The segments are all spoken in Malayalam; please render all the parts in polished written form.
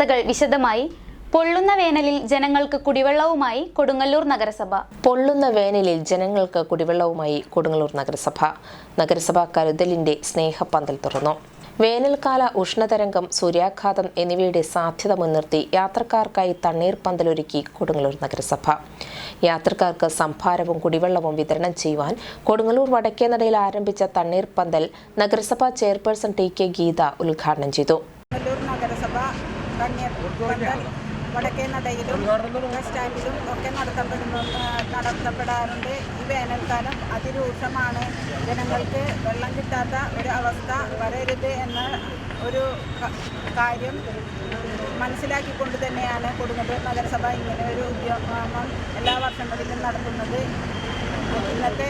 വാർത്തകൾ വിശദമായി. പൊള്ളുന്ന വേനലിൽ ജനങ്ങൾക്ക് കുടിവെള്ളവുമായി കൊടുങ്ങല്ലൂർ നഗരസഭ. പൊള്ളുന്ന വേനലിൽ ജനങ്ങൾക്ക് കുടിവെള്ളവുമായി കൊടുങ്ങല്ലൂർ നഗരസഭ. നഗരസഭ കരുതലിന്റെ സ്നേഹപ്പന്തൽ തുറന്നു. വേനൽക്കാല ഉഷ്ണതരംഗം, സൂര്യാഘാതം എന്നിവയുടെ സാധ്യത മുൻനിർത്തി യാത്രക്കാർക്കായി തണ്ണീർപ്പന്തലൊരുക്കി കൊടുങ്ങല്ലൂർ നഗരസഭ. യാത്രക്കാർക്ക് സംഭാരവും കുടിവെള്ളവും വിതരണം ചെയ്യുവാൻ കൊടുങ്ങല്ലൂർ വടക്കേനടയിൽ ആരംഭിച്ച തണ്ണീർപ്പന്തൽ നഗരസഭാ ചെയർപേഴ്സൺ ടി കെ ഗീത ഉദ്ഘാടനം ചെയ്തു. വടക്കേനടയിലും ബസ് സ്റ്റാൻഡിലും ഒക്കെ നടത്തപ്പെടാറുണ്ട്. ഈ വേനൽക്കാലം അതിരൂക്ഷമാണ്. ജനങ്ങൾക്ക് വെള്ളം കിട്ടാത്ത ഒരു അവസ്ഥ വരരുത് എന്ന ഒരു കാര്യം മനസ്സിലാക്കിക്കൊണ്ട് തന്നെയാണ് കൊടുങ്ങല്ലൂർ നഗരസഭ ഇങ്ങനെ ഒരു ഉദ്യമം എല്ലാ വർഷങ്ങളിലും നടത്തുന്നത്. ഇന്നത്തെ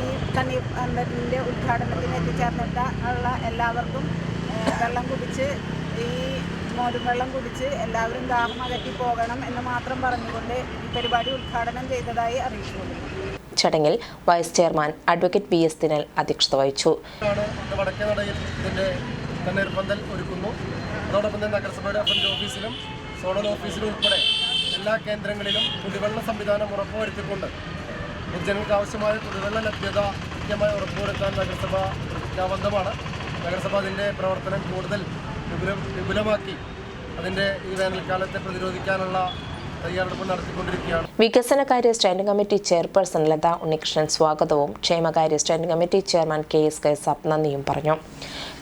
ഈ തണ്ണീർപ്പന്തലിൻ്റെ ഉദ്ഘാടനത്തിന് എത്തിച്ചേർന്നിട്ടുള്ള എല്ലാവർക്കും ഈ മോരും വെള്ളം കുടിച്ച് എല്ലാവരും ദാഹം അകറ്റി പോകണം എന്ന് മാത്രം പറഞ്ഞുകൊണ്ട് ഈ പരിപാടി ഉദ്ഘാടനം ചെയ്തതായി അറിയിച്ചു. ചടങ്ങിൽ vice chairman advocate BS Dinal അധ്യക്ഷത വഹിച്ചു. വടക്കേനടയിൽ ഇതിൻ്റെ തണ്ണീർപ്പന്തൽ ഒരുക്കുന്നു. അതോടൊപ്പം തന്നെ നഗരസഭയുടെ ഫ്രണ്ട് ഓഫീസിലും സോണൽ ഓഫീസിലും ഉൾപ്പെടെ എല്ലാ കേന്ദ്രങ്ങളിലും കുടിവെള്ള സംവിധാനം ഉറപ്പുവരുത്തിക്കൊണ്ട് പൊതുജനങ്ങൾക്ക് ആവശ്യമായ കുടിവെള്ള ലഭ്യത കൃത്യമായി ഉറപ്പുവരുത്താൻ നഗരസഭ പ്രതിജ്ഞാബദ്ധമാണ്. നഗരസഭ അതിൻ്റെ പ്രവർത്തനം കൂടുതൽ വിപുലമാക്കി അതിൻ്റെ ഈ വേനൽക്കാലത്തെ പ്രതിരോധിക്കാനുള്ള തയ്യാറെടുപ്പ് നടത്തിക്കൊണ്ടിരിക്കുകയാണ്. വികസനകാര്യ standing committee chairperson Latha Unnikrishnan സ്വാഗതവും ക്ഷേമകാര്യ standing committee chairman KS Kaisab നന്ദിയും പറഞ്ഞു.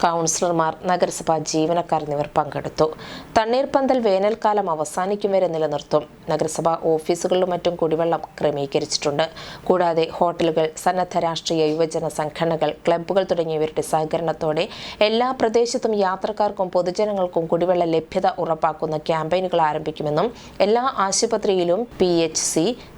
കൗൺസിലർമാർ, നഗരസഭാ ജീവനക്കാർ എന്നിവർ പങ്കെടുത്തു. തണ്ണീർപ്പന്തൽ വേനൽക്കാലം അവസാനിക്കും വരെ നിലനിർത്തും. നഗരസഭാ ഓഫീസുകളിലും മറ്റും കുടിവെള്ളം ക്രമീകരിച്ചിട്ടുണ്ട്. കൂടാതെ ഹോട്ടലുകൾ, സന്നദ്ധ രാഷ്ട്രീയ യുവജന സംഘടനകൾ, ക്ലബ്ബുകൾ തുടങ്ങിയവരുടെ സഹകരണത്തോടെ എല്ലാ പ്രദേശത്തും യാത്രക്കാർക്കും പൊതുജനങ്ങൾക്കും കുടിവെള്ള ലഭ്യത ഉറപ്പാക്കുന്ന ക്യാമ്പയിനുകൾ ആരംഭിക്കുമെന്നും എല്ലാ ആശുപത്രിയിലും PHC,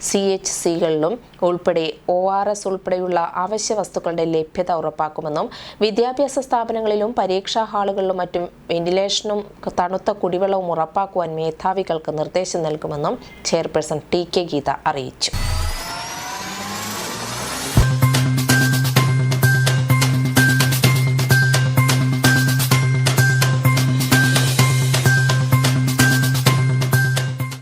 CHCകളിലും ഉൾപ്പെടെ ORS ഉൾപ്പെടെയുള്ള അവശ്യ വസ്തുക്കളുടെ ലഭ്യത ഉറപ്പാക്കുമെന്നും വിദ്യാഭ്യാസ സ്ഥാപനങ്ങളിലും പരീക്ഷാ ഹാളുകളിലും മറ്റും വെന്റിലേഷനും തണുത്ത കുടിവെള്ളവും ഉറപ്പാക്കുവാൻ മേധാവികൾക്ക് നിർദ്ദേശം നൽകുമെന്നും ചെയർപേഴ്സൺ ടി കെ ഗീത അറിയിച്ചു.